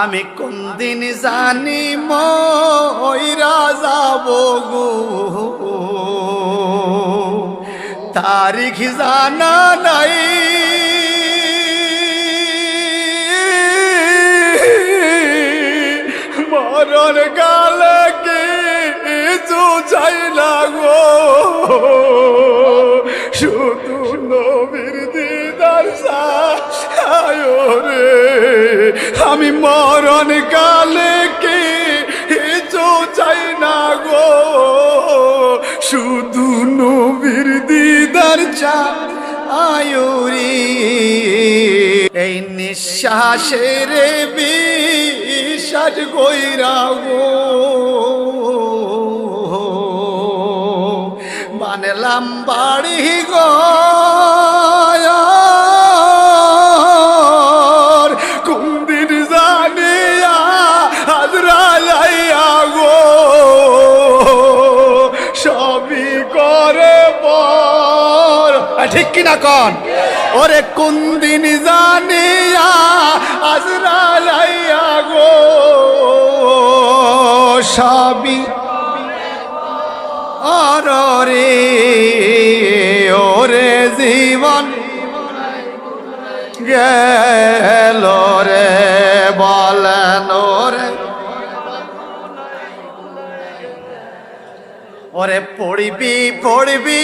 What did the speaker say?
আমি কোন দিন জানি মইরা যাব গো, তারিখ জানা নাই। মরণ কালে কিছু চাই না গো, শুধু নবীর দিদার চাই রে। আমি মরণ কালে কিছু চাই না গো, শুধু নবীর দিদার চাই রে। এই নিঃশ্বাসের বিশ্বাস কইরা গো, বানলাম বাড়ি গো, কোন দিন জানিয়া আজরাইয়া গো, সবই করে পর। ঠিক কিনা কন? ওরে কোন দিন জানিয়া আজরাইয়া গো, সবই রে। ওরে জীবন গেল রে, বলেন ওরে। ওরে পড়বি পড়বি